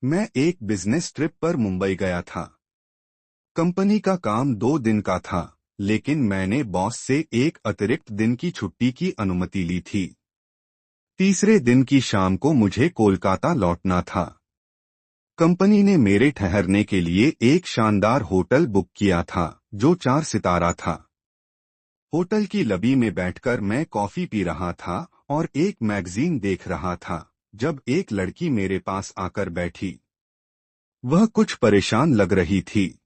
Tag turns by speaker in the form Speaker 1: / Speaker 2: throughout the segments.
Speaker 1: मैं एक business trip पर मुंबई गया था। कंपनी का काम 2 दिन का था, लेकिन मैंने बॉस से एक अतिरिक्त दिन की छुट्टी की अनुमति ली थी। तीसरे दिन की शाम को मुझे कोलकाता लौटना था। कंपनी ने मेरे ठहरने के लिए एक शानदार होटल बुक किया था, जो 4 सितारा था। होटल की लॉबी में बैठकर मैं कॉफी पी रहा था और एक मैगजीन देख रहा था, जब एक लड़की मेरे पास आकर बैठी। वह कुछ परेशान लग रही थी।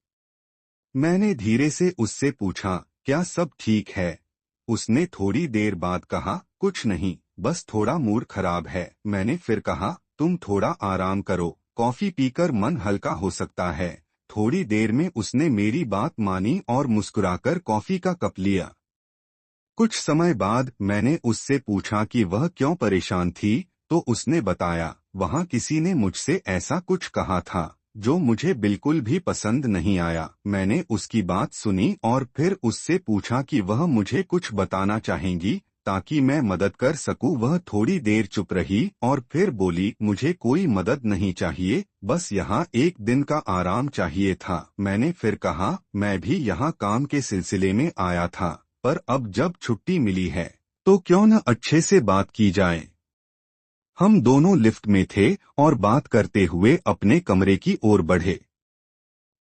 Speaker 1: मैंने धीरे से उससे पूछा, क्या सब ठीक है? उसने थोड़ी देर बाद कहा, कुछ नहीं, बस थोड़ा मूड खराब है। मैंने फिर कहा, तुम थोड़ा आराम करो, कॉफी पीकर मन हल्का हो सकता है। थोड़ी देर में उसने मेरी बात मानी और मुस्कुराकर कॉफी का कप लिया। कुछ समय बाद मैंने उससे पूछा कि वह क्यों परेशान थी, तो उसने बताया, वहाँ किसी ने मुझसे ऐसा कुछ कहा था जो मुझे बिल्कुल भी पसंद नहीं आया। मैंने उसकी बात सुनी और फिर उससे पूछा कि वह मुझे कुछ बताना चाहेंगी ताकि मैं मदद कर सकूं। वह थोड़ी देर चुप रही और फिर बोली, मुझे कोई मदद नहीं चाहिए, बस यहाँ एक दिन का आराम चाहिए था। मैंने फिर कहा, मैं भी यहाँ काम के सिलसिले में आया था, पर अब जब छुट्टी मिली है तो क्यों न अच्छे से बात की जाए। हम दोनों लिफ्ट में थे और बात करते हुए अपने कमरे की ओर बढ़े।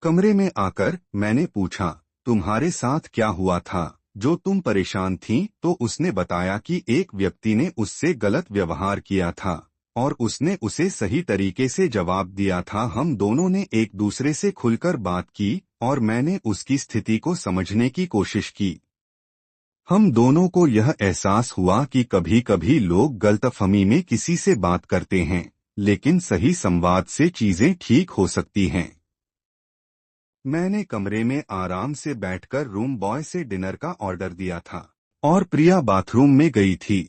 Speaker 1: कमरे में आकर मैंने पूछा, तुम्हारे साथ क्या हुआ था जो तुम परेशान थीं? तो उसने बताया कि एक व्यक्ति ने उससे गलत व्यवहार किया था और उसने उसे सही तरीके से जवाब दिया था। हम दोनों ने एक दूसरे से खुलकर बात की और मैंने उसकी स्थिति को समझने की कोशिश की। हम दोनों को यह एहसास हुआ कि कभी कभी लोग गलतफहमी में किसी से बात करते हैं, लेकिन सही संवाद से चीजें ठीक हो सकती हैं। मैंने कमरे में आराम से बैठकर रूम बॉय से डिनर का ऑर्डर दिया था और प्रिया बाथरूम में गई थी।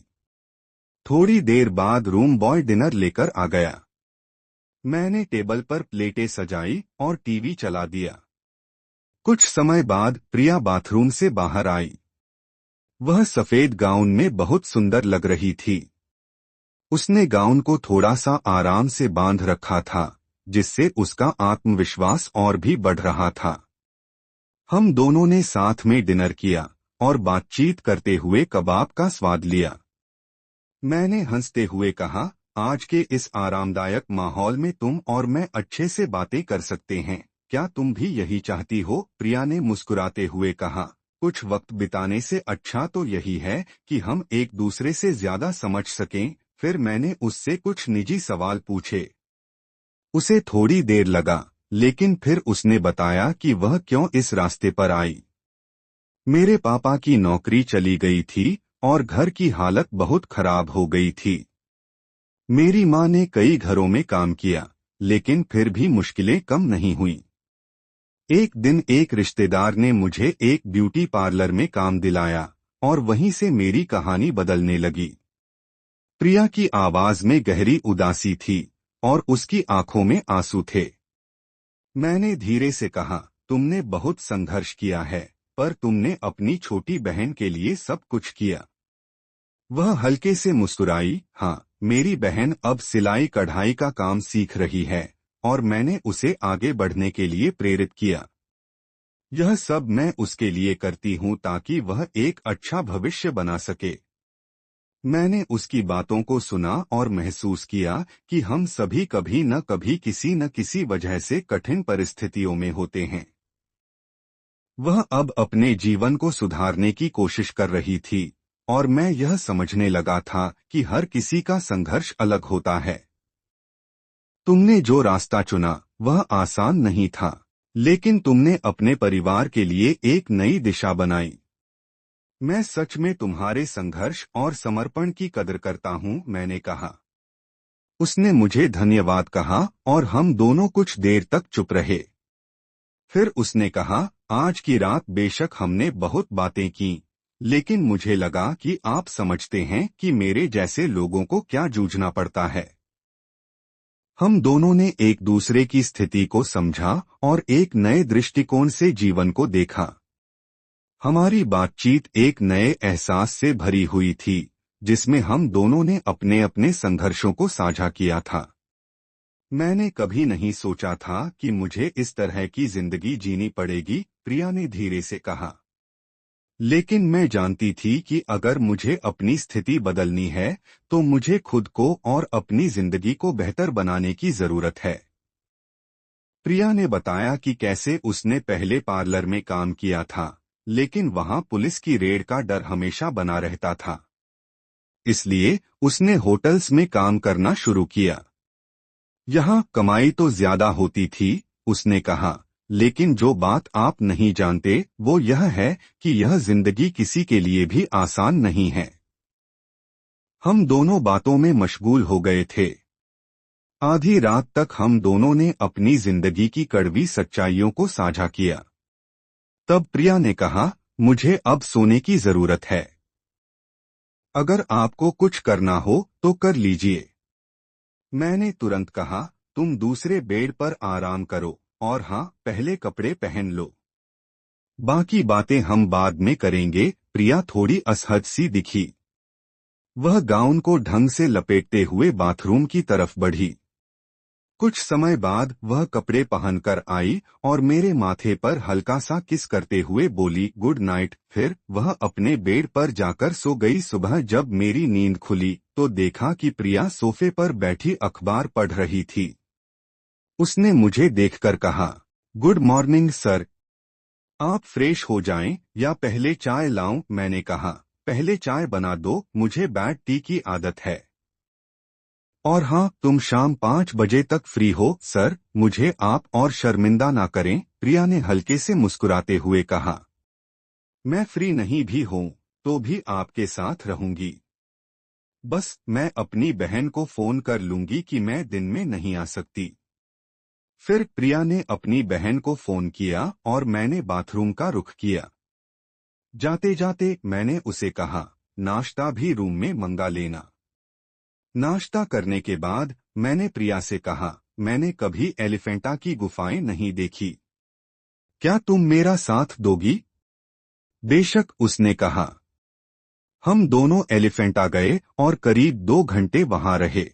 Speaker 1: थोड़ी देर बाद रूम बॉय डिनर लेकर आ गया। मैंने टेबल पर प्लेटें सजाई और टीवी चला दिया। कुछ समय बाद प्रिया बाथरूम से बाहर आई। वह सफेद गाउन में बहुत सुंदर लग रही थी। उसने गाउन को थोड़ा सा आराम से बांध रखा था, जिससे उसका आत्मविश्वास और भी बढ़ रहा था। हम दोनों ने साथ में डिनर किया और बातचीत करते हुए कबाब का स्वाद लिया। मैंने हंसते हुए कहा, आज के इस आरामदायक माहौल में तुम और मैं अच्छे से बातें कर सकते हैं, क्या तुम भी यही चाहती हो? प्रिया ने मुस्कुराते हुए कहा, कुछ वक्त बिताने से अच्छा तो यही है कि हम एक दूसरे से ज्यादा समझ सकें। फिर मैंने उससे कुछ निजी सवाल पूछे। उसे थोड़ी देर लगा, लेकिन फिर उसने बताया कि वह क्यों इस रास्ते पर आई। मेरे पापा की नौकरी चली गई थी और घर की हालत बहुत खराब हो गई थी। मेरी माँ ने कई घरों में काम किया, लेकिन फिर भी मुश्किलें कम नहीं हुईं। एक दिन एक रिश्तेदार ने मुझे एक ब्यूटी पार्लर में काम दिलाया और वहीं से मेरी कहानी बदलने लगी। प्रिया की आवाज में गहरी उदासी थी और उसकी आंखों में आंसू थे। मैंने धीरे से कहा, तुमने बहुत संघर्ष किया है, पर तुमने अपनी छोटी बहन के लिए सब कुछ किया। वह हल्के से मुस्कुराई, हाँ, मेरी बहन अब सिलाई कढ़ाई का काम सीख रही है और मैंने उसे आगे बढ़ने के लिए प्रेरित किया। यह सब मैं उसके लिए करती हूँ ताकि वह एक अच्छा भविष्य बना सके। मैंने उसकी बातों को सुना और महसूस किया कि हम सभी कभी न किसी वजह से कठिन परिस्थितियों में होते हैं। वह अब अपने जीवन को सुधारने की कोशिश कर रही थी और मैं यह समझने लगा था कि हर किसी का संघर्ष अलग होता है। तुमने जो रास्ता चुना वह आसान नहीं था, लेकिन तुमने अपने परिवार के लिए एक नई दिशा बनाई। मैं सच में तुम्हारे संघर्ष और समर्पण की कदर करता हूँ, मैंने कहा। उसने मुझे धन्यवाद कहा और हम दोनों कुछ देर तक चुप रहे। फिर उसने कहा, आज की रात बेशक हमने बहुत बातें की, लेकिन मुझे लगा कि आप समझते हैं कि मेरे जैसे लोगों को क्या जूझना पड़ता है। हम दोनों ने एक दूसरे की स्थिति को समझा और एक नए दृष्टिकोण से जीवन को देखा। हमारी बातचीत एक नए एहसास से भरी हुई थी, जिसमें हम दोनों ने अपने अपने संघर्षों को साझा किया था। मैंने कभी नहीं सोचा था कि मुझे इस तरह की जिंदगी जीनी पड़ेगी, प्रिया ने धीरे से कहा। लेकिन मैं जानती थी कि अगर मुझे अपनी स्थिति बदलनी है तो मुझे खुद को और अपनी जिंदगी को बेहतर बनाने की जरूरत है। प्रिया ने बताया कि कैसे उसने पहले पार्लर में काम किया था, लेकिन वहां पुलिस की रेड का डर हमेशा बना रहता था। इसलिए उसने होटल्स में काम करना शुरू किया। यहाँ कमाई तो ज्यादा होती थी, उसने कहा, लेकिन जो बात आप नहीं जानते वो यह है कि यह जिंदगी किसी के लिए भी आसान नहीं है। हम दोनों बातों में मशगूल हो गए थे। आधी रात तक हम दोनों ने अपनी जिंदगी की कड़वी सच्चाइयों को साझा किया। तब प्रिया ने कहा, मुझे अब सोने की जरूरत है। अगर आपको कुछ करना हो तो कर लीजिए। मैंने तुरंत कहा, तुम दूसरे बेड पर आराम करो, और हाँ, पहले कपड़े पहन लो। बाकी बातें हम बाद में करेंगे। प्रिया थोड़ी असहज सी दिखी। वह गाउन को ढंग से लपेटते हुए बाथरूम की तरफ बढ़ी। कुछ समय बाद वह कपड़े पहनकर आई और मेरे माथे पर हल्का सा किस करते हुए बोली, गुड नाइट। फिर वह अपने बेड पर जाकर सो गई। सुबह जब मेरी नींद खुली तो देखा कि प्रिया सोफे पर बैठी अखबार पढ़ रही थी। उसने मुझे देखकर कहा, गुड मॉर्निंग सर, आप फ्रेश हो जाएं या पहले चाय लाऊं? मैंने कहा, पहले चाय बना दो, मुझे बैड टी की आदत है। और हाँ, तुम शाम 5 बजे तक फ्री हो सर, मुझे आप और शर्मिंदा ना करें, प्रिया ने हल्के से मुस्कुराते हुए कहा। मैं फ्री नहीं भी हूँ तो भी आपके साथ रहूंगी। बस मैं अपनी बहन को फोन कर लूंगी कि मैं दिन में नहीं आ सकती। फिर प्रिया ने अपनी बहन को फोन किया और मैंने बाथरूम का रुख किया। जाते जाते मैंने उसे कहा, नाश्ता भी रूम में मंगा लेना। नाश्ता करने के बाद मैंने प्रिया से कहा, मैंने कभी एलिफेंटा की गुफाएं नहीं देखी, क्या तुम मेरा साथ दोगी? बेशक, उसने कहा। हम दोनों एलिफेंटा गए और करीब 2 घंटे वहां रहे।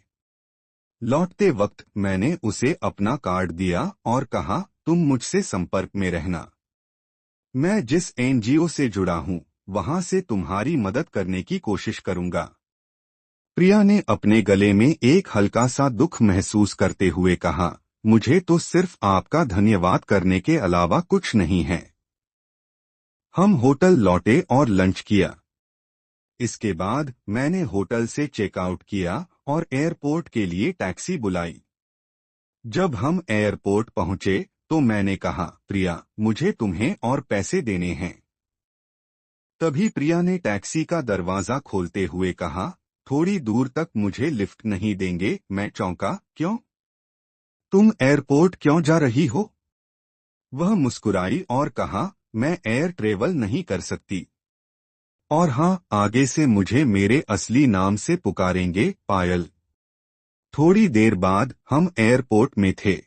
Speaker 1: लौटते वक्त मैंने उसे अपना कार्ड दिया और कहा, तुम मुझसे संपर्क में रहना। मैं जिस एनजीओ से जुड़ा हूं वहां से तुम्हारी मदद करने की कोशिश करूंगा। प्रिया ने अपने गले में एक हल्का सा दुख महसूस करते हुए कहा, मुझे तो सिर्फ आपका धन्यवाद करने के अलावा कुछ नहीं है। हम होटल लौटे और लंच किया। इसके बाद मैंने होटल से चेकआउट किया और एयरपोर्ट के लिए टैक्सी बुलाई। जब हम एयरपोर्ट पहुंचे तो मैंने कहा, प्रिया, मुझे तुम्हें और पैसे देने हैं। तभी प्रिया ने टैक्सी का दरवाजा खोलते हुए कहा, थोड़ी दूर तक मुझे लिफ्ट नहीं देंगे? मैं चौंका, क्यों? तुम एयरपोर्ट क्यों जा रही हो? वह मुस्कुराई और कहा, मैं एयर ट्रेवल नहीं कर सकती। और हाँ, आगे से मुझे मेरे असली नाम से पुकारेंगे, पायल। थोड़ी देर बाद हम एयरपोर्ट में थे।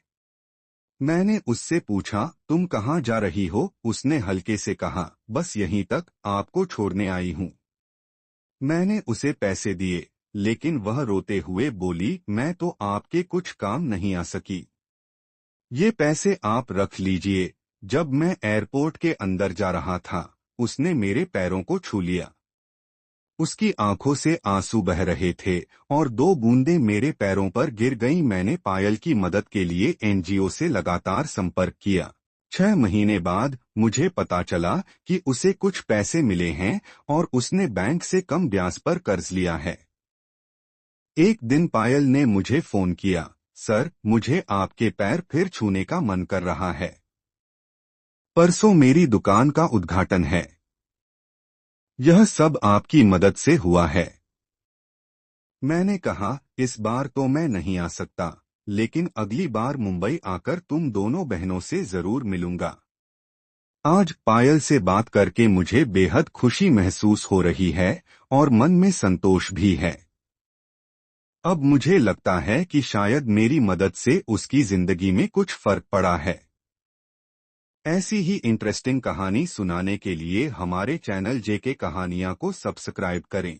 Speaker 1: मैंने उससे पूछा, तुम कहाँ जा रही हो? उसने हल्के से कहा, बस यहीं तक, आपको छोड़ने आई हूँ। मैंने उसे पैसे दिए, लेकिन वह रोते हुए बोली, मैं तो आपके कुछ काम नहीं आ सकी। ये पैसे आप रख लीजिए। जब मैं एयरपोर्ट के अंदर जा रहा था उसने मेरे पैरों को छू लिया। उसकी आंखों से आंसू बह रहे थे और 2 बूंदें मेरे पैरों पर गिर गईं। मैंने पायल की मदद के लिए एनजीओ से लगातार संपर्क किया। 6 महीने बाद मुझे पता चला कि उसे कुछ पैसे मिले हैं और उसने बैंक से कम ब्याज पर कर्ज लिया है। एक दिन पायल ने मुझे फोन किया, सर, मुझे आपके पैर फिर छूने का मन कर रहा है। परसों मेरी दुकान का उद्घाटन है। यह सब आपकी मदद से हुआ है। मैंने कहा, इस बार तो मैं नहीं आ सकता, लेकिन अगली बार मुंबई आकर तुम दोनों बहनों से जरूर मिलूंगा। आज पायल से बात करके मुझे बेहद खुशी महसूस हो रही है और मन में संतोष भी है। अब मुझे लगता है कि शायद मेरी मदद से उसकी जिंदगी में कुछ फर्क पड़ा है। ऐसी ही इंटरेस्टिंग कहानी सुनाने के लिए हमारे चैनल जेके कहानियां को सब्सक्राइब करें।